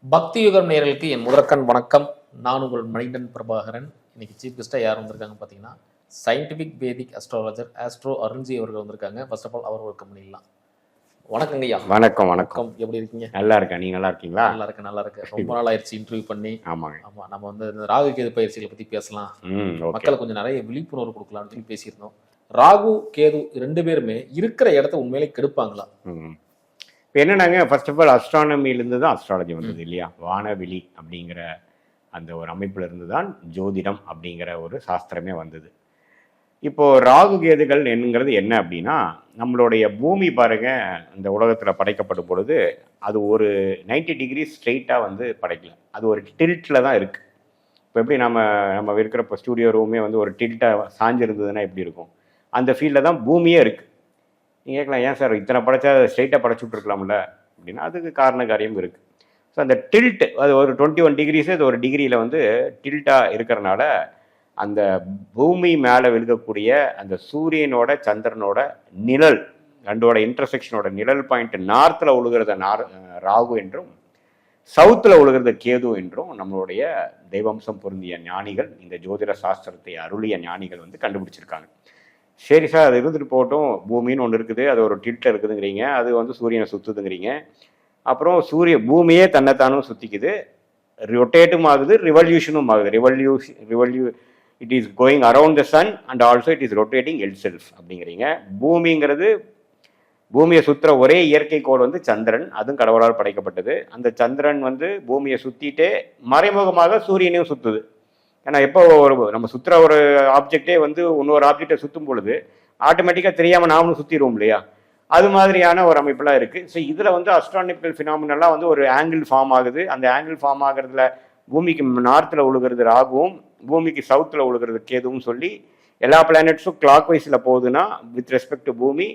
பக்தி யுகம் நேயர்களுக்கு என் முதற்கண் வணக்கம். நான் உங்கள் மணிகண்டன் பிரபாகரன். இன்னைக்கு சீஃப் கெஸ்ட்டாக யார் வந்திருக்காங்க பார்த்தீங்கன்னா, scientific Vedic astrologer astro Arunji அவர்கள் வந்திருக்காங்க. ஃபர்ஸ்ட் ஆஃப் ஆல் அவர் வெல்கம் பண்ணிடலாம். வணக்கங்க ஐயா. வணக்கம் வணக்கம். எப்படி இருக்கீங்க? நல்லா இருக்கேன். நீங்க நல்லா இருக்கீங்களா? நல்லா இருக்கேன். ரொம்ப நாள் ஆயிடுச்சு இன்டர்வியூ பண்ணி. ஆமாங்க. ஆமா, நம்ம வந்து இந்த ராகு கேது பயிற்சிகளை பற்றி பேசலாம், மக்களுக்கு கொஞ்சம் நிறைய விழிப்புணர்வு கொடுக்கலாம்னு சொல்லி பேசியிருந்தோம். ராகு கேது ரெண்டு பேருமே இருக்கிற இடத்த உண்மையிலே கெடுப்பாங்களா? இப்போ என்னன்னாங்க, ஃபர்ஸ்ட் ஆஃப் ஆல் அஸ்ட்ரானமியிலேருந்து தான் அஸ்ட்ராலஜி வந்தது இல்லையா? வானவெளி அப்படிங்கிற அந்த ஒரு அமைப்புல இருந்து தான் ஜோதிடம் அப்படிங்கிற ஒரு சாஸ்திரமே வந்தது. இப்போ ராகு கேதுகள் என்னங்கிறது என்ன அப்படின்னா, நம்மளுடைய பூமி பாருங்க, இந்த உலகத்தில் படைக்கப்படும் பொழுது அது ஒரு 90 டிகிரி ஸ்ட்ரெயிட்டாக வந்து படைக்கல. அது ஒரு டில்ட்டில் தான் இருக்குது. இப்போ எப்படி நம்ம இருக்கிற இப்போ ஸ்டூடியோ ரூமே வந்து ஒரு டில்ட்டாக சாஞ்சிருந்ததுன்னா எப்படி இருக்கும்? அந்த ஃபீல்டில் தான் பூமியே இருக்குது. நீங்கள் கேட்கலாம், ஏன் சார் இத்தனை படைச்சா ஸ்ட்ரெயிட்டாக படைச்சு விட்ருக்கலாம்ல அப்படின்னா, அதுக்கு காரண காரியம் இருக்குது. ஸோ அந்த டில்ட் அது ஒரு 21 டிகிரிஸு, அது ஒரு டிகிரியில் வந்து டில்ட்டாக இருக்கிறனால அந்த பூமி மேலே விழுகக்கூடிய அந்த சூரியனோட சந்திரனோட நிழல் ரெண்டோட இன்டர்செக்ஷனோட நிழல் பாயிண்ட் நார்த்தில் உழுகிறத ராகு என்றும், சவுத்தில் உழுகிறத கேது என்றும் நம்மளுடைய தெய்வம்சம் பொருந்திய ஞானிகள், இந்த ஜோதிட சாஸ்திரத்தை அருளிய ஞானிகள் வந்து கண்டுபிடிச்சிருக்காங்க. சரி சார், அது இருந்துட்டு போகட்டும், பூமின்னு ஒன்று இருக்குது, அது ஒரு டில்ட்டில் இருக்குதுங்கிறீங்க, அது வந்து சூரியனை சுற்றுதுங்கிறீங்க. அப்புறம் பூமியே தன்னைத்தானும் சுற்றிக்குது, ரொட்டேட்டும் ஆகுது, ரிவல்யூஷனும் ஆகுது. It is going around the sun and also it is rotating itself அப்படிங்கிறீங்க. பூமிங்கிறது, பூமியை சுற்றுற ஒரே இயற்கை கோள் வந்து சந்திரன், அதுவும் கடவுளால் படைக்கப்பட்டது. அந்த சந்திரன் வந்து பூமியை சுற்றிட்டே மறைமுகமாக சூரியனையும் சுற்றுது. ஏன்னா எப்போ நம்ம சுற்றுற ஒரு ஆப்ஜெக்டே வந்து இன்னொரு ஆப்ஜெக்டை சுற்றும் பொழுது ஆட்டோமேட்டிக்காக தெரியாமல் நாமளும் சுற்றிடுவோம் இல்லையா? அது மாதிரியான ஒரு அமைப்பெல்லாம் இருக்குது. ஸோ இதில் வந்து அஸ்ட்ரானமிக்கல் ஃபினாமினெல்லாம் வந்து ஒரு ஆங்கிள் ஃபார்ம் ஆகுது. அந்த ஆங்கிள் ஃபார்ம் ஆகிறதுல பூமிக்கு நார்த்தில் உழுகிறது ராகுவும், பூமிக்கு சவுத்தில் உழுகிறது கேதுவும் சொல்லி எல்லா பிளானட்ஸும் கிளாக் வைஸில் போகுதுன்னா, வித் ரெஸ்பெக்ட் டு பூமி,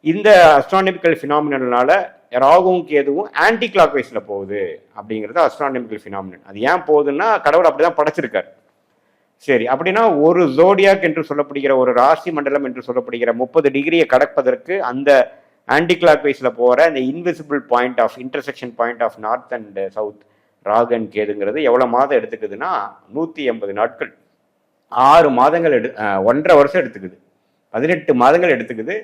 இந்த அஸ்ட்ரானமிக்கல் ஃபினாமினல்னால ராகுவும் கேதுவும் ஆன்டி கிளாக் வைஸில் போகுது அப்படிங்கிறது அஸ்ட்ரானமிக்கல் ஃபினாமினன். அது ஏன் போகுதுன்னா, கடவுள் அப்படி தான் படைச்சிருக்கார். சரி, அப்படின்னா ஒரு ஜோடியாக் என்று சொல்லப்படுகிற, ஒரு ராசி மண்டலம் என்று சொல்லப்படுகிற 30 டிகிரியை கடப்பதற்கு அந்த ஆன்டி கிளாக் வைஸில் போகிற இந்த invisible point of intersection point of north and south Rahu and கேதுங்கிறது எவ்வளோ மாதம் எடுத்துக்குதுன்னா 180 நாட்கள், 6 மாதங்கள் 1.5 வருஷம் எடுத்துக்குது, 18 மாதங்கள் எடுத்துக்குது.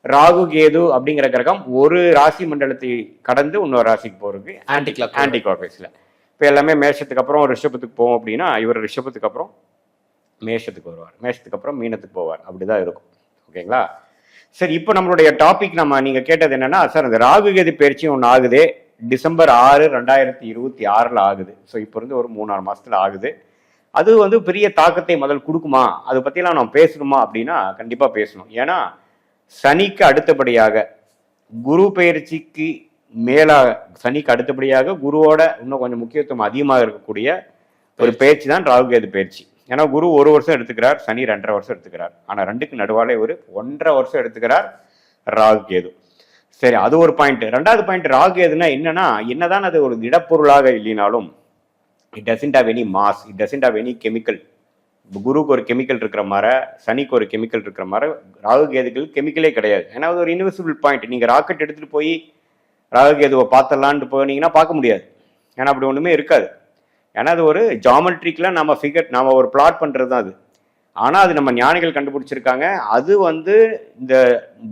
ராகு கேது அப்படிங்கிற கிரகம் ஒரு ராசி மண்டலத்தை கடந்து இன்னொரு ராசிக்கு போறதுக்கு ஆன்டி கிளாக் வைஸ்ல. இப்போ எல்லாமே மேஷத்துக்கு அப்புறம் ரிஷபத்துக்கு போவோம் அப்படின்னா, இவர் ரிஷபத்துக்கு அப்புறம் மேஷத்துக்கு வருவார், மேஷத்துக்கு அப்புறம் மீனத்துக்கு போவார், அப்படிதான் இருக்கும். ஓகேங்களா? சரி, இப்போ நம்மளுடைய டாபிக் நீங்க கேட்டது என்னன்னா, சார் இந்த ராகு கேது பயிற்சி ஒன்று ஆகுது, டிசம்பர் 6, 2026 ஆகுது. ஸோ இப்போ இருந்து ஒரு 3-4 மாசத்துல ஆகுது. அது வந்து பெரிய தாக்கத்தை முதல் கொடுக்குமா, அதை பற்றிலாம் நம்ம பேசணுமா அப்படின்னா கண்டிப்பாக பேசணும். ஏன்னா சனிக்கு அடுத்தபடியாக குரு பயிற்சிக்கு மேலாக, சனிக்கு அடுத்தபடியாக குருவோட இன்னும் கொஞ்சம் முக்கியத்துவம் அதிகமாக இருக்கக்கூடிய ஒரு பயிற்சி தான் ராகு கேது பயிற்சி. ஏன்னா குரு 1 வருஷம் எடுத்துக்கிறார், சனி 2.5 வருஷம் எடுத்துக்கிறார். ஆனால் ரெண்டுக்கு நடுவாலே ஒரு 1.5 வருஷம் எடுத்துக்கிறார் ராகு கேது. சரி, அது ஒரு பாயிண்ட். 2வது பாயிண்ட், ராகு கேதுன்னா என்னன்னா, என்னதான் அது ஒரு திடப்பொருளாக இல்லைனாலும், it doesn't have any mass, it doesn't have any chemical. குருக்கு ஒரு கெமிக்கல் இருக்கிற மாதிரி, சனிக்கு ஒரு கெமிக்கல் இருக்கிற மாதிரி ராகு கேதுக்கு கெமிக்கலே கிடையாது. ஏன்னா அது ஒரு இன்விசிபிள் பாயிண்ட். நீங்கள் ராக்கெட் எடுத்துகிட்டு போய் ராகு கேதுவை பார்த்துடலான்ட்டு போனீங்கன்னா பார்க்க முடியாது. ஏன்னா அப்படி ஒன்றுமே இருக்காது. ஏன்னா அது ஒரு ஜாமெட்ரிக்கெலாம் நம்ம ஒரு பிளாட் பண்ணுறது தான் அது. ஆனால் அது நம்ம ஞானிகள் கண்டுபிடிச்சிருக்காங்க. அது வந்து இந்த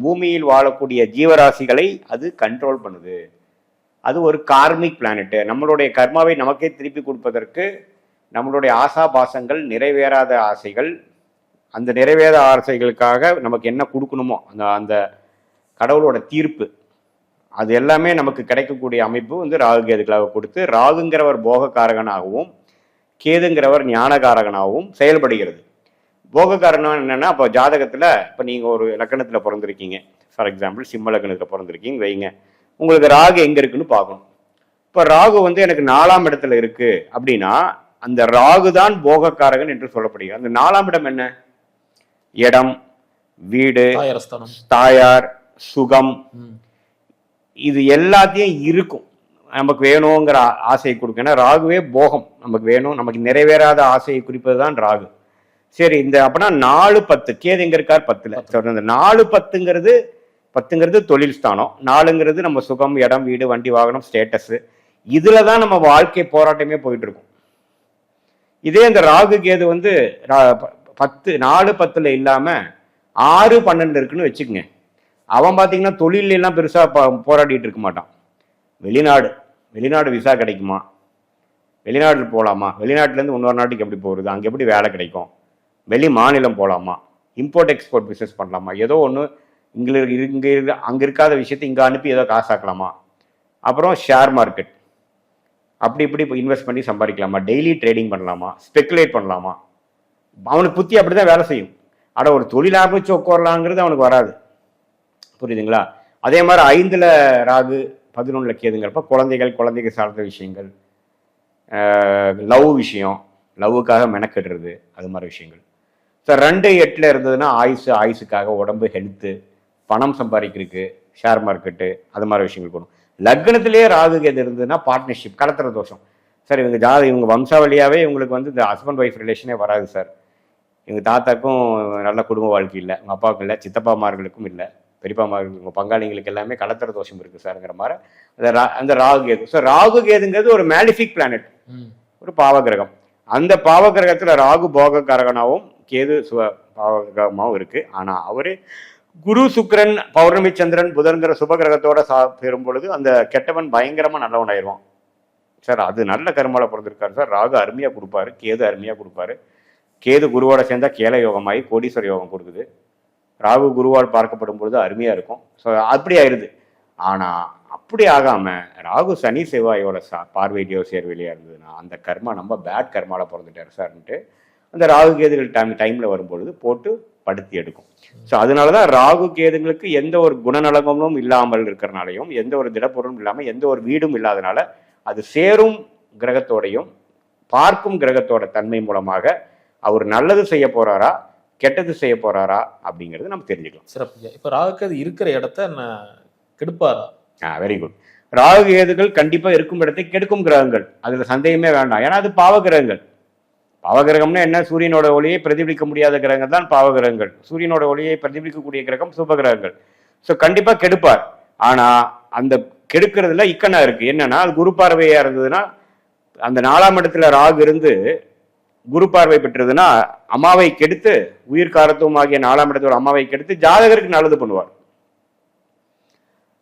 பூமியில் வாழக்கூடிய ஜீவராசிகளை அது கண்ட்ரோல் பண்ணுது. அது ஒரு கார்மிக் பிளானெட்டு. நம்மளுடைய கர்மாவை நமக்கே திருப்பி கொடுப்பதற்கு, நம்மளுடைய ஆசாபாசங்கள், நிறைவேறாத ஆசைகள், அந்த நிறைவேறாத ஆசைகளுக்காக நமக்கு என்ன கொடுக்கணுமோ அந்த கடவுளோட தீர்ப்பு, அது எல்லாமே நமக்கு கிடைக்கக்கூடிய அமைப்பு வந்து ராகு கேதுகளாக கொடுத்து, ராகுங்கிறவர் போகக்காரகனாகவும் கேதுங்கிறவர் ஞானகாரகனாகவும் செயல்படுகிறது. போகக்காரகம் என்னன்னா, இப்போ ஜாதகத்தில், இப்போ நீங்கள் ஒரு லக்கணத்தில் பிறந்திருக்கீங்க, ஃபார் எக்ஸாம்பிள் சிம்ம லக்கணத்தில் பிறந்திருக்கீங்க வைங்க, உங்களுக்கு ராகு எங்கே இருக்குன்னு பார்க்கணும். இப்போ ராகு வந்து எனக்கு 4ஆம் இடத்துல இருக்கு அப்படின்னா, அந்த ராகு தான் போகக்காரகன் என்று சொல்லப்படுகிறது. அந்த 4ஆம் இடம் என்ன? இடம், வீடு, தாயார், சுகம், இது எல்லாத்தையும் இருக்கும். நமக்கு வேணுங்கிற ஆசையை கொடுக்க. ஏன்னா ராகுவே போகம், நமக்கு வேணும், நமக்கு நிறைவேறாத ஆசையை குறிப்பது தான் ராகு. சரி, இந்த அப்படின்னா 4-10, கேது எங்க இருக்கார்? 10ல். இந்த 4-10ங்கிறது தொழில் ஸ்தானம், 4ங்கிறது நம்ம சுகம், இடம், வீடு, வண்டி, வாகனம், ஸ்டேட்டஸ், இதுல தான் நம்ம வாழ்க்கை போராட்டமே போயிட்டு இருக்கும். இதே இந்த ராகு கேது வந்து 4-10 இல்லாம 6-12 இருக்குன்னு வச்சுக்கோங்க. அவன் பார்த்தீங்கன்னா தொழில எல்லாம் பெருசா போராடிட்டு இருக்க மாட்டான். வெளிநாடு விசா கிடைக்குமா, வெளிநாடு போகலாமா, வெளிநாட்டிலேருந்து இன்னொரு நாட்டுக்கு எப்படி போகிறது, அங்கே எப்படி வேலை கிடைக்கும், வெளி மாநிலம் போகலாமா, இம்போர்ட் எக்ஸ்போர்ட் பிஸ்னஸ் பண்ணலாமா, ஏதோ ஒன்று இங்கே அங்கே இருக்காத விஷயத்தை இங்கே அனுப்பி ஏதோ காசாக்கலாமா, அப்புறம் ஷேர் மார்க்கெட் அப்படி இப்படி இன்வெஸ்ட் பண்ணி சம்பாதிக்கலாமா, டெய்லி ட்ரேடிங் பண்ணலாமா, ஸ்பெக்குலேட் பண்ணலாமா. அவனுக்கு புத்தி அப்படி தான் வேலை செய்யும். ஆனால் ஒரு தொழில் ஆரம்பிச்சு உட்காரலாங்கிறது அவனுக்கு வராது. புரியுதுங்களா? அதே மாதிரி 5ல் ராகு 11ல் கேதுங்கிறப்ப குழந்தைகள் சார்ந்த விஷயங்கள், லவ் விஷயம், லவ்வுக்காக மெனக்கெடுறது, அது மாதிரி விஷயங்கள். ஸோ 2-8 இருந்ததுன்னா ஆயுசுக்காக, உடம்பு, ஹெல்த்து, பணம் சம்பாதிக்கிறதுக்கு, ஷேர் மார்க்கெட்டு, அது மாதிரி விஷயங்கள் போகணும். லக்னத்திலேயே ராகு கேது இருந்ததுன்னா பார்ட்னர்ஷிப், கலத்திர தோஷம். சார் இவங்க வம்சாவளியாகவே இவங்களுக்கு வந்து இந்த ஹஸ்பண்ட் ஒய்ஃப் ரிலேஷனே வராது சார். எங்கள் தாத்தாக்கும் நல்ல குடும்ப வாழ்க்கை இல்லை, உங்கள் அப்பாவுக்கும் இல்லை, சித்தப்பாமார்களுக்கும் இல்லை, பெரியப்பாமார்களுக்கு, உங்கள் பங்காளிங்களுக்கு எல்லாமே கலத்திர தோஷம் இருக்குது சார்ங்கிற மாதிரி அந்த ராகு கேது. ஸோ ராகு கேதுங்கிறது ஒரு மேலிஃபிக் பிளானட், ஒரு பாவகிரகம். அந்த பாவகிரகத்தில் ராகு போகக்காரகனாகவும் கேது பாவகிரகமாகவும் இருக்குது. ஆனால் அவரு குரு, சுக்கிரன், பௌர்ணமி, சந்திரன், புதன்கிற சுபகிரகத்தோட பெறும் பொழுது அந்த கெட்டவன் பயங்கரமாக நல்லவன் ஆயிடுவான். சார் அது நல்ல கர்மால பிறந்திருக்காரு சார். ராகு அருமையாக கொடுப்பாரு, கேது அருமையாக கொடுப்பாரு. கேது குருவோட சேர்ந்தா கேல யோகமாகி கோடீஸ்வர யோகம் கொடுக்குது. ராகு குருவால் பார்க்கப்படும் பொழுது அருமையாக இருக்கும். ஸோ அப்படி ஆயிடுது. ஆனால் அப்படி ஆகாமல் ராகு சனி செவ்வாயோட பார்வையிலையோ சேர்வையிலையோ இருந்ததுன்னா அந்த கர்மா நம்ம பேட் கர்மாவில் பிறந்துட்டார் சார்ன்ட்டு அந்த ராகு கேதுகள் டைமில் வரும்பொழுது போட்டு படுத்தி எடுக்கும். ஸோ அதனால தான் ராகு கேதுங்களுக்கு எந்த ஒரு குணநலகமும் இல்லாமல் இருக்கிறனாலையும், எந்த ஒரு திடப்பொருளும் இல்லாமல், எந்த ஒரு வீடும் இல்லாதனால அது சேரும் கிரகத்தோடையும் பார்க்கும் கிரகத்தோட தன்மை மூலமாக அவர் நல்லது செய்ய போறாரா, கெட்டது செய்ய போறாரா அப்படிங்கிறது நம்ம தெரிஞ்சுக்கலாம். சிறப்பு. இப்போ ராகு கேது இருக்கிற இடத்த கெடுப்பாரா? Very good. ராகு கேதுகள் கண்டிப்பா இருக்கும் இடத்தை கெடுக்கும் கிரகங்கள், அதுல சந்தேகமே வேண்டாம். ஏன்னா அது பாவகிரகங்கள். பாவகிரகம்னா என்ன? சூரியனோட ஒளியை பிரதிபலிக்க முடியாத கிரகங்கள் தான் பாவகிரகங்கள். சூரியனோட ஒளியை பிரதிபலிக்கக்கூடிய கிரகம் சுபகிரகங்கள். ஸோ கண்டிப்பா கெடுப்பார். ஆனா அந்த கெடுக்கிறதுல இக்கனா இருக்கு. என்னன்னா அது குரு பார்வையா இருந்ததுன்னா, அந்த 4ஆம் இடத்துல ராகு இருந்து குரு பார்வை பெற்றதுன்னா அம்மாவை கெடுத்து, உயிர் காரத்துவம் ஆகிய 4ஆம் இடத்தோட அம்மாவை கெடுத்து ஜாதகருக்கு நல்லது பண்ணுவார்.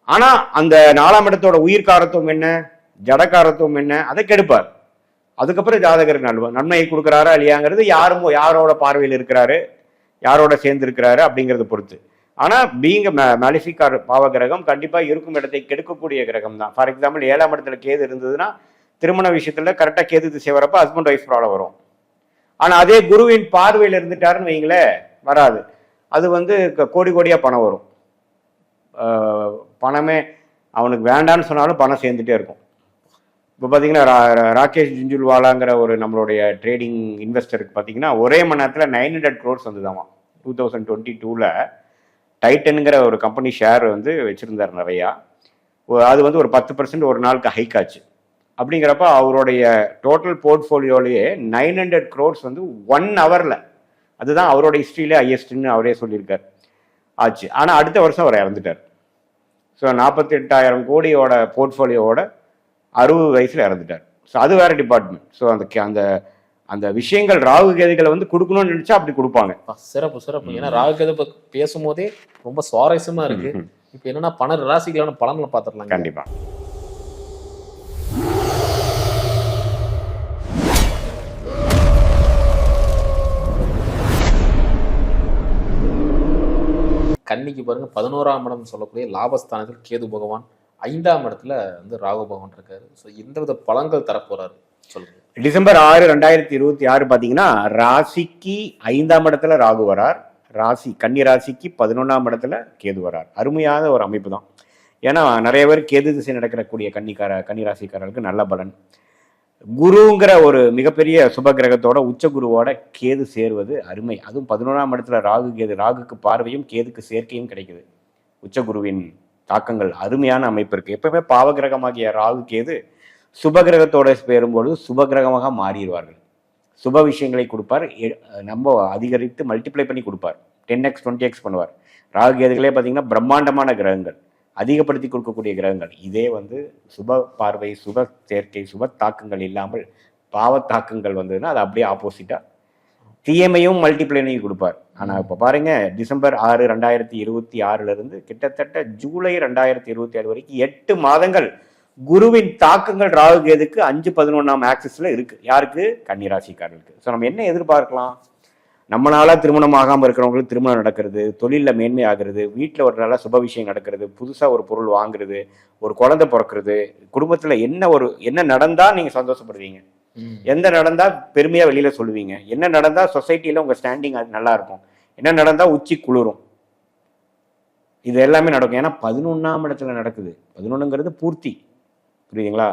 ஆனா அந்த 4ஆம் இடத்தோட உயிர் காரத்துவம் என்ன, ஜடகாரத்துவம் என்ன, அதை கெடுப்பார். அதுக்கப்புறம் ஜாதகருக்கு நன்மையை கொடுக்குறாரா இல்லையாங்கிறது யாரோட பார்வையில் இருக்கிறாரு, யாரோட சேர்ந்து இருக்கிறாரு அப்படிங்கிறத பொறுத்து. ஆனா பீங்க மேலிஃபிக் பாவகிரகம் கண்டிப்பா இருக்கும் இடத்தை கெடுக்கக்கூடிய கிரகம் தான். ஃபார் எக்ஸாம்பிள் 7ஆம் இடத்துல கேது இருந்ததுன்னா திருமண விஷயத்துல கரெக்டா கேது திசை வரப்ப ஹஸ்பண்ட் ஒய்ஃப் ப்ராப்ளம் வரும். ஆனா அதே குருவின் பார்வையில் இருந்துட்டாருன்னு வைங்களே, வராது. அது வந்து கோடியா பணம் வரும். பணமே அவனுக்கு வேண்டான்னு சொன்னாலும் பணம் சேர்ந்துட்டே இருக்கும். இப்போ பார்த்தீங்கன்னா ராகேஷ் ஜுன்ஜுன்வாலாங்கிற ஒரு நம்மளுடைய ட்ரேடிங் இன்வெஸ்டருக்கு பார்த்தீங்கன்னா ஒரே மணி நேரத்தில் 900 crores வந்துதாமா. 2022 டைட்டனுங்கிற ஒரு கம்பெனி ஷேர் வந்து வச்சுருந்தார் நிறையா. அது வந்து ஒரு 10% ஒரு நாளுக்கு ஹைக் ஆச்சு. அப்படிங்கிறப்ப அவருடைய டோட்டல் போர்ட்ஃபோலியோலேயே 900 crores வந்து 1 hourல, அதுதான் அவரோட ஹிஸ்ட்ரியிலே ஹையஸ்ட்னு அவரே சொல்லியிருக்கார், ஆச்சு. ஆனால் அடுத்த வருஷம் அவர் இறந்துட்டார். ஸோ 48,000 கோடியோட போர்ட்ஃபோலியோவோட 60 வயசுல இறந்துட்டார். ஸோ அது வேற டிபார்ட்மெண்ட். ஸோ அந்த அந்த விஷயங்கள் ராகு கேதுகளை வந்து கொடுக்கணும்னு நினைச்சா அப்படி கொடுப்பாங்க. சிறப்பு. ஏன்னா ராகு கேது பேசும்போதே ரொம்ப சுவாரஸ்யமா இருக்கு. இப்போ என்னன்னா 12 ராசிகளான பலன்களை பார்த்துடலாம். கண்டிப்பா. கன்னிக்கு பாருங்க 11ஆம் இடம் சொல்லக்கூடிய லாபஸ்தானத்தில் கேது பகவான், 5ஆம் இடத்துல வந்து ராகு பகவான் இருக்காரு. ஸோ எந்த வித பலன்கள் தரப்போறாரு சொல்லுங்க. டிசம்பர் 6, 2026 பார்த்தீங்கன்னா ராசிக்கு 5ஆம் இடத்துல ராகு வரார். கன்னி ராசிக்கு 11ஆம் இடத்துல கேது வரார். அருமையான ஒரு அமைப்பு தான். ஏன்னா நிறைய பேர் கேது திசை நடக்கக்கூடிய கன்னி ராசிக்காரர்களுக்கு நல்ல பலன். குருங்கிற ஒரு மிகப்பெரிய சுப கிரகத்தோட உச்ச குருவோட கேது சேர்வது அருமை. அதுவும் 11ஆம் இடத்துல கேது, ராகுக்கு பார்வையும் கேதுக்கு சேர்க்கையும் கிடைக்குது. உச்ச குருவின் தாக்கங்கள் அருமையான அமைப்பு இருக்கு. எப்பவுமே பாவகிரகமாகிய ராகு கேது சுபகிரகத்தோட சேரும்பொழுது சுபகிரகமாக மாறிடுவார்கள். சுப விஷயங்களை கொடுப்பார், நம்ம அதிகரித்து மல்டிப்ளை பண்ணி கொடுப்பார். 10x 20x பண்ணுவார். ராகு கேதுகளே பார்த்தீங்கன்னா பிரம்மாண்டமான கிரகங்கள், அதிகப்படுத்தி கொடுக்கக்கூடிய கிரகங்கள். இதே வந்து சுப பார்வை, சுப சேர்க்கை, சுப தாக்கங்கள் இல்லாமல் பாவ தாக்கங்கள் வந்ததுன்னா அது அப்படியே ஆப்போசிட்டாக தீமையும் மல்டிப்ளைனையும் கொடுப்பார். ஆனால் இப்போ பாருங்க, டிசம்பர் 6, 2026 கிட்டத்தட்ட ஜூலை 2027 வரைக்கும் 8 மாதங்கள் குருவின் தாக்கங்கள் ராகு கேதுக்கு 5-11 ஆக்சிஸ்ல இருக்கு. யாருக்கு? கன்னிராசிக்காரர்களுக்கு. ஸோ நம்ம என்ன எதிர்பார்க்கலாம்? நம்மளால திருமணம் ஆகாமல் இருக்கிறவங்களுக்கு திருமணம் நடக்கிறது, தொழிலில் மேன்மை ஆகிறது, வீட்டில் ஒரு நல்ல சுப விஷயம் நடக்கிறது, புதுசாக ஒரு பொருள் வாங்குறது, ஒரு குழந்தை பிறக்கிறது, குடும்பத்தில் என்ன நடந்தா நீங்க சந்தோஷப்படுவீங்க, எந்த நடந்தா பெருமையா வெளியில சொல்லுவீங்க, என்ன நடந்தா சொசைட்டில உங்க ஸ்டாண்டிங் நல்லா இருக்கும், என்ன நடந்தா உச்சி குளிரும், இது எல்லாமே நடக்கும். ஏன்னா 11ஆம் இடத்துல நடக்குது. 11ங்கிறது பூர்த்தி, புரியுதுங்களா?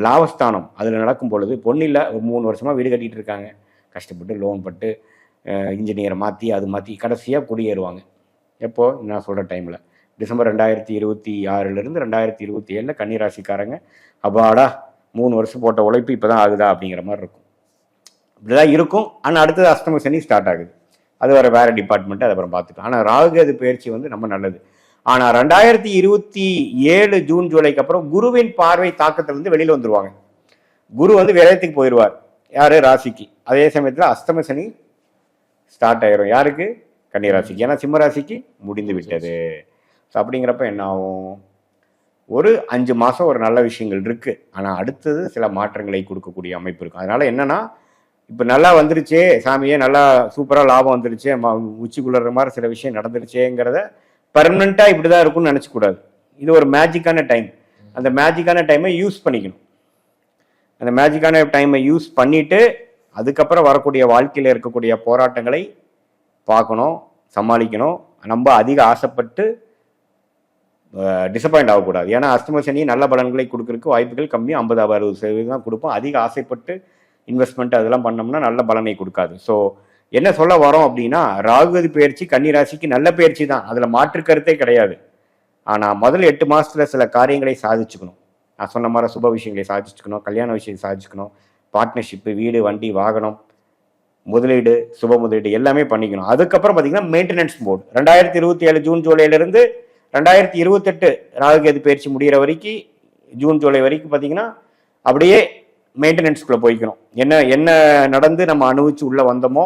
லாபஸ்தானம். அதுல நடக்கும் பொழுது பொண்ணு இல்லை, ஒரு 3 வருஷமா வீடு கட்டிட்டு இருக்காங்க, கஷ்டப்பட்டு லோன் பட்டு இன்ஜினியரை மாற்றி அது மாற்றி கடைசியாக குடியேறுவாங்க. எப்போ? நான் சொல்கிற டைமில் டிசம்பர் 2026 2027 கன்னிராசிக்காரங்க அப்பாடா 3 வருஷம் போட்ட உழைப்பு இப்போ தான் ஆகுதா அப்படிங்கிற மாதிரி இருக்கும். இப்படிதான் இருக்கும். ஆனால் அடுத்தது அஷ்டம சனி ஸ்டார்ட் ஆகுது. அது வேறு டிபார்ட்மெண்ட்டு, அது அப்புறம் பார்த்துக்கலாம். ஆனால் ராகு அது பயிற்சி வந்து நம்ம நல்லது. ஆனால் 2027 ஜூன் ஜூலைக்கு அப்புறம் குருவின் பார்வை தாக்கத்திலிருந்து வெளியில் வந்துடுவாங்க. குரு வந்து விரயத்துக்கு போயிடுவார். யார்? ராசிக்கு. அதே சமயத்தில் அஷ்டம சனி ஸ்டார்ட் ஆயிரும். யாருக்கு? கன்னிராசிக்கு. ஏன்னா சிம்ம ராசிக்கு முடிந்து விட்டது. ஸோ அப்படிங்கிறப்ப என்ன ஆகும்? ஒரு 5 மாதம் ஒரு நல்ல விஷயங்கள் இருக்குது. ஆனால் அடுத்தது சில மாற்றங்களை கொடுக்கக்கூடிய அமைப்பு இருக்கும். அதனால் என்னென்னா, இப்போ நல்லா வந்துருச்சே சாமியே, நல்லா சூப்பராக லாபம் வந்துருச்சு, உச்சிக்குள்ள மாதிரி சில விஷயம் நடந்துருச்சேங்கிறத பர்மனெண்ட்டாக இப்படி தான் இருக்கும்னு நினச்சக்கூடாது. இது ஒரு மேஜிக்கான டைம். அந்த மேஜிக்கான டைமை யூஸ் பண்ணிக்கணும். அந்த மேஜிக்கான டைமை யூஸ் பண்ணிவிட்டு அதுக்கப்புறம் வரக்கூடிய வாழ்க்கையில் இருக்கக்கூடிய போராட்டங்களை பார்க்கணும், சமாளிக்கணும். நம்ம அதிக ஆசைப்பட்டு டிசப்பாயிண்ட் ஆகக்கூடாது. ஏன்னா அஷ்டம சனி நல்ல பலன்களை கொடுக்கறதுக்கு வாய்ப்புகள் கம்மி, 50-60% தான் கொடுப்போம். அதிக ஆசைப்பட்டு இன்வெஸ்ட்மெண்ட் அதெல்லாம் பண்ணோம்னா நல்ல பலனை கொடுக்காது. ஸோ என்ன சொல்ல வரோம் அப்படின்னா, ராகு பயிற்சி கன்னிராசிக்கு நல்ல பயிற்சி தான், அதில் மாற்று கருத்தே கிடையாது. ஆனால் முதல் 8 மாதத்தில் சில காரியங்களை சாதிச்சுக்கணும். நான் சொன்ன மாதிரி சுப விஷயங்களை சாதிச்சுக்கணும், கல்யாண விஷயத்தை சாதிச்சுக்கணும், பார்ட்னர்ஷிப்பு, வீடு, வண்டி, வாகனம், முதலீடு, சுப முதலீடு எல்லாமே பண்ணிக்கணும். அதுக்கப்புறம் பார்த்தீங்கன்னா மெயின்டெனன்ஸ் மோட். 2027 ஜூன் ஜூலைலேருந்து 2028 ராகுகேது பயிற்சி முடிகிற வரைக்கும், ஜூன் ஜூலை வரைக்கும் பார்த்தீங்கன்னா அப்படியே மெயின்டெனன்ஸ்குள்ளே போய்க்கணும். என்ன நடந்து நம்ம அனுபவிச்சு உள்ளே வந்தோமோ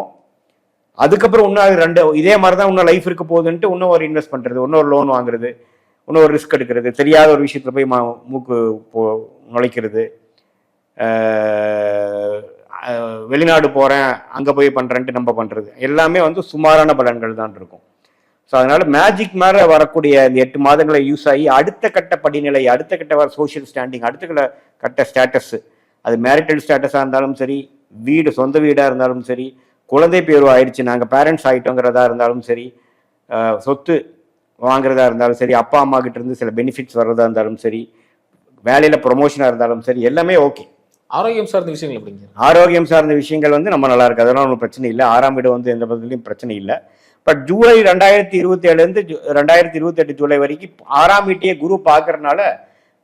அதுக்கப்புறம் இன்னும் இதே மாதிரி தான் இன்னும் லைஃப் இருக்க போகுதுன்ட்டு இன்னும் ஒரு இன்வெஸ்ட் பண்ணுறது, இன்னொரு லோன் வாங்குறது, இன்னும் ஒரு ரிஸ்க் எடுக்கிறது, தெரியாத ஒரு விஷயத்தில் போய் மூக்கு நுழைக்கிறது, வெளிநாடு போகிறேன் அங்கே போய் பண்ணுறேன்ட்டு நம்ம பண்ணுறது எல்லாமே வந்து சுமாரான பலன்கள் தான் இருக்கும். ஸோ அதனால மேஜிக் மேலே வரக்கூடிய இந்த 8 மாதங்களை யூஸ் ஆகி அடுத்த கட்ட படிநிலை, அடுத்த கட்ட சோஷியல் ஸ்டாண்டிங், அடுத்த கட்ட ஸ்டேட்டஸ், அது மேரிட்டல் ஸ்டேட்டஸாக இருந்தாலும் சரி, வீடு சொந்த வீடாக இருந்தாலும் சரி, குழந்தை பேரு ஆயிடுச்சு நாங்கள் பேரண்ட்ஸ் ஆகிட்டோங்கிறதா இருந்தாலும் சரி, சொத்து வாங்குறதா இருந்தாலும் சரி, அப்பா அம்மா கிட்ட இருந்து சில பெனிஃபிட்ஸ் வர்றதா இருந்தாலும் சரி, வேலையில் ப்ரொமோஷனாக இருந்தாலும் சரி, எல்லாமே ஓகே. ஆரோக்கியம் சார்ந்த விஷயங்கள் எப்படிங்க? ஆரோக்கியம் சார்ந்த விஷயங்கள் வந்து நம்ம நல்லா இருக்கு, அதெல்லாம் ஒன்றும் பிரச்சனை இல்லை. 6ஆம் வீடு வந்து எந்த பதத்துலையும் பிரச்சனை இல்லை. பட் ஜூலை 2027 2028 ஜூலை வரைக்கும் 6ஆம் வீட்டையே குரு பார்க்கறதுனால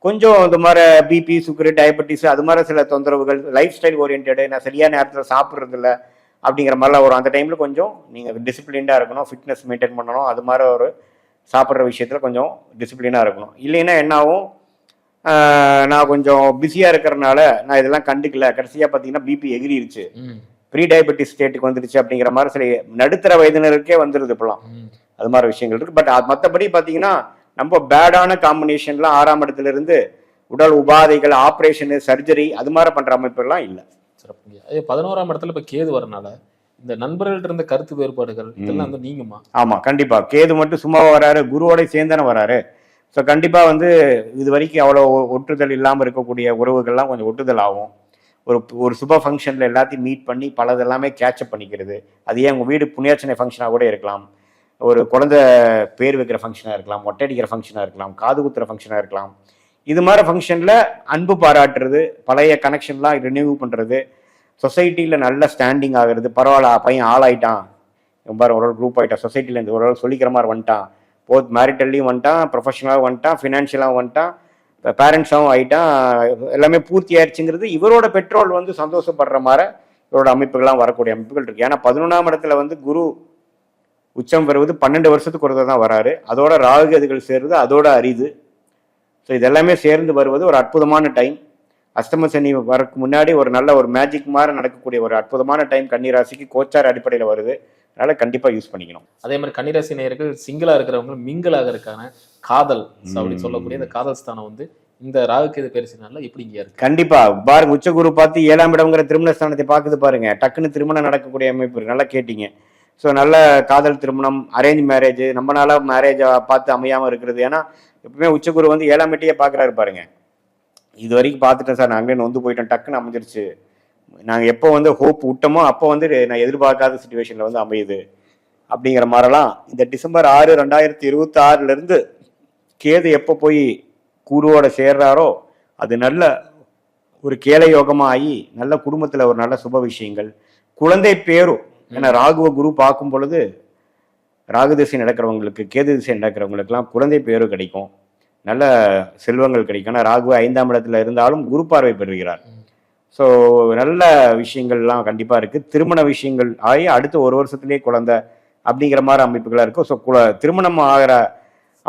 கொஞ்சம் இந்த மாதிரி பிபி, சுகரு, டயபெட்டிஸ் அது மாதிரி சில தொந்தரவுகள், லைஃப் ஸ்டைல் ஓரியன்டு, நான் சரியான நேரத்தில் சாப்பிட்றது இல்லை அப்படிங்கிற மாதிரிலாம் வரும். அந்த டைமில் கொஞ்சம் நீங்கள் டிசிப்ளின்டாக இருக்கணும், ஃபிட்னஸ் மெயின்டைன் பண்ணணும், அது மாதிரி ஒரு சாப்பிட்ற விஷயத்தில் கொஞ்சம் டிசிப்ளினாக இருக்கணும். இல்லைன்னா என்ன ஆகும், நான் கொஞ்சம் பிஸியாக இருக்கிறனால நான் இதெல்லாம் கண்டுக்கல, கடைசியாக பார்த்தீங்கன்னா பிபி எகிரிருச்சு, ப்ரீ டயபெட்டிஸ் ஸ்டேட்டுக்கு வந்துருச்சு அப்படிங்கிற மாதிரி சில நடுத்தர வயதினருக்கே வந்துடுது இப்பெல்லாம். அது மாதிரி விஷயங்கள் இருக்குது. பட் மற்றபடி பார்த்தீங்கன்னா நம்ம பேடான காம்பினேஷன்லாம் 6ஆம் இடத்துல இருந்து உடல் உபாதைகள், ஆப்ரேஷனு, சர்ஜரி அது மாதிரி பண்ணுற அமைப்புலாம் இல்லை. சிறப்புங்க. அதே 11ஆம் இடத்துல இப்போ கேது வரனால இந்த நண்பர்கள்ட்ட இருந்த கருத்து வேறுபாடுகள் இதெல்லாம் வந்து நீங்குமா? ஆமாம், கண்டிப்பாக. கேது மட்டும் சும்மா வராரு, குருவோட சேர்ந்தானே வராரு. ஸோ கண்டிப்பாக வந்து இது வரைக்கும் அவ்வளோ ஒட்டுதல் இல்லாமல் இருக்கக்கூடிய உறவுகள்லாம் கொஞ்சம் ஒட்டுதல் ஆகும். ஒரு சுப ஃபங்க்ஷனில் எல்லாத்தையும் மீட் பண்ணி பலதெல்லாமே கேட்சப் பண்ணிக்கிறது. அது ஏன் உங்கள் வீடு புண்ணியார்ச்சனை ஃபங்க்ஷனாக கூட இருக்கலாம், ஒரு குழந்தை பேர் வைக்கிற ஃபங்க்ஷனாக இருக்கலாம், மொட்டை அடிக்கிற ஃபங்க்ஷனாக இருக்கலாம், காது குத்துற ஃபங்க்ஷனாக இருக்கலாம். இது மாதிரி ஃபங்க்ஷனில் அன்பு பாராட்டுறது, பழைய கனெக்ஷன்லாம் ரினியூவ் பண்ணுறது, சொசைட்டியில் நல்ல ஸ்டாண்டிங் ஆகிறது. பரவாயில்ல, பையன் ஆளாயிட்டான், ரொம்ப ஒரு குரூப் ஆகிட்டான், சொசைட்டிலேருந்து ஒரு சொல்லிக்கிற மாதிரி வந்துட்டான், போத் மேரிட்டல்லையும் வந்துட்டான், ப்ரொஃபஷனலாகவும் வந்துட்டான், ஃபினான்ஷியலாகவும் வந்துட்டான், பேரண்ட்ஸாகவும் ஆகிட்டான், எல்லாமே பூர்த்தி ஆயிடுச்சுங்கிறது இவரோட பெட்ரோல் வந்து சந்தோஷப்படுற மாதிரி இவரோட அமைப்புகள்லாம் வரக்கூடிய அமைப்புகள் இருக்குது. ஏன்னா 11ஆம் இடத்துல வந்து குரு உச்சம் பெறுவது 12 வருஷத்துக்கு ஒரு தான் வராரு. அதோட ராகு கேதுகள் சேருது, அதோட அரிது. ஸோ இதெல்லாமே சேர்ந்து வருவது ஒரு அற்புதமான டைம். அஷ்டம சனி வரக்கு முன்னாடி ஒரு நல்ல ஒரு மேஜிக் மாதிரி நடக்கக்கூடிய ஒரு அற்புதமான டைம் கன்னிராசிக்கு கோச்சார அடிப்படையில் வருது. அதனால கண்டிப்பா யூஸ் பண்ணிக்கணும். அதே மாதிரி கன்னிராசி நேயர்கள் சிங்கிளா இருக்கிறவங்க மிங்கிள் ஆகிறதுக்கான காதல் அப்படின்னு சொல்லக்கூடிய இந்த காதல் ஸ்தானம் வந்து இந்த ராகுகேது பயிற்சினால எப்படி இங்க இருக்கு? கண்டிப்பா பாருங்க, உச்சகுரு பார்த்து 7ஆம் இடம்ங்கிற திருமண ஸ்தானத்தை பார்க்குது பாருங்க. டக்குன்னு திருமணம் நடக்கக்கூடிய அமைப்பு நல்லா கேட்டீங்க. ஸோ நல்ல காதல் திருமணம், அரேஞ்ச் மேரேஜ், நம்ம நாளா மேரேஜை பார்த்து அமையாமல் இருக்கிறது. ஏன்னா எப்பவுமே உச்சகுரு வந்து 7ஆம் எட்டையே பார்க்குறாரு பாருங்க. இது வரைக்கும் பார்த்துட்டேன் சார், நாங்களே நொந்து போயிட்டோம், டக்குன்னு அமைஞ்சிருச்சு. நாங்கள் எப்போ வந்து ஹோப் விட்டோமோ அப்போ வந்து நான் எதிர்பார்க்காத சுச்சுவேஷனில் வந்து அமையுது அப்படிங்கிற மாதிரிலாம் இந்த டிசம்பர் 6, 2026 கேது எப்போ போய் குருவோட சேர்றாரோ அது நல்ல ஒரு கேளை யோகமாக ஆகி நல்ல குடும்பத்தில் ஒரு நல்ல சுப விஷயங்கள், குழந்தை பேரும். ஏன்னா ராகுவ குரு பார்க்கும் பொழுது ராகு திசை நடக்கிறவங்களுக்கு, கேது திசை நடக்கிறவங்களுக்குலாம் குழந்தை பேரும் கிடைக்கும், நல்ல செல்வங்கள் கிடைக்கும். ஏன்னா ராகு 5ஆம் இடத்துல இருந்தாலும் குரு பார்வை பெறுகிறார். ஸோ நல்ல விஷயங்கள்லாம் கண்டிப்பாக இருக்குது. திருமண விஷயங்கள் ஆகி அடுத்த ஒரு வருஷத்துலேயே குழந்தை அப்படிங்கிற மாதிரி அமைப்புகளாக இருக்கும். ஸோ திருமணம் ஆகிற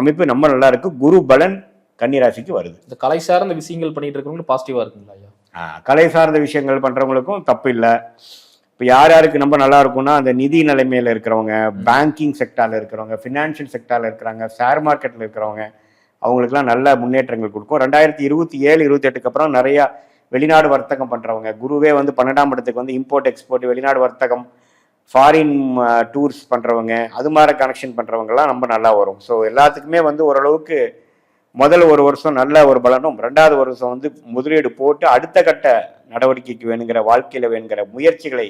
அமைப்பு நம்ம நல்லா இருக்கு. குரு பலன் கன்னிராசிக்கு வருது. இந்த கலை சார்ந்த விஷயங்கள் பண்ணிட்டு இருக்கிறவங்களுக்கு பாசிட்டிவா இருக்குங்களா ஐயா? கலை சார்ந்த விஷயங்கள் பண்ணுறவங்களுக்கும் தப்பு இல்லை. இப்போ யார் யாருக்கு நம்ம நல்லா இருக்கும்னா அந்த நிதி நிலைமையில் இருக்கிறவங்க, பேங்கிங் செக்டாரில் இருக்கிறவங்க, ஃபினான்ஷியல் செக்டாரில் இருக்கிறாங்க, ஷேர் மார்க்கெட்டில் இருக்கிறவங்க, அவங்களுக்குலாம் நல்ல முன்னேற்றங்கள் கொடுக்கும். 2027, 28க்கு அப்புறம் நிறையா வெளிநாடு வர்த்தகம் பண்ணுறவங்க, குருவே வந்து 12ஆம் இடத்துக்கு வந்து இம்போர்ட் எக்ஸ்போர்ட், வெளிநாடு வர்த்தகம், ஃபாரின் டூர்ஸ் பண்ணுறவங்க, அது மாதிரி கனெக்ஷன் பண்ணுறவங்கலாம் ரொம்ப நல்லா வரும். ஸோ எல்லாத்துக்குமே வந்து ஓரளவுக்கு முதல் ஒரு வருஷம் நல்ல ஒரு பலனும், 2வது வருஷம் வந்து முதலீடு போட்டு அடுத்த கட்ட நடவடிக்கைக்கு வேணுங்கிற, வாழ்க்கையில் வேணுங்கிற முயற்சிகளை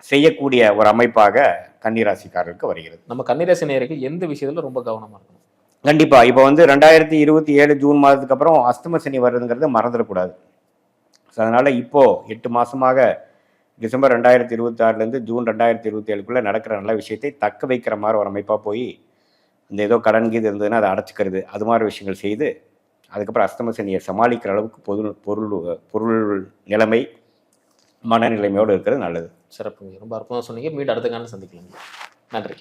செய்யக்கூடிய ஒரு அமைப்பாக கன்னிராசிக்காரருக்கு வருகிறது. நம்ம கன்னிராசி நேயர்கள் எந்த விஷயத்துல ரொம்ப கவனமா இருக்கணும்? கண்டிப்பா இப்போ வந்து 2027 ஜூன் மாதத்துக்கு அப்புறம் அஷ்டம சனி வருதுங்கிறத மறந்துடக்கூடாது. ஸோ அதனால இப்போ 8 மாசமாக டிசம்பர் 2026 ஜூன் 2027 நடக்கிற நல்ல விஷயத்தை தக்க வைக்கிற மாதிரி ஒரு அமைப்பாக போய் இந்த ஏதோ கடன் கீது இருந்ததுன்னா அதை அடைச்சிக்கிறது, அது மாதிரி விஷயங்கள் செய்து அதுக்கப்புறம் அஷ்டம சனியை சமாளிக்கிற அளவுக்கு பொருள் நிலைமை, மனநிலைமையோடு இருக்கிறது நல்லது. சிறப்புங்க, ரொம்ப அற்புதம் சொன்னீங்க. மீண்டும் அடுத்த காலம் சந்திக்கலாம். நன்றி.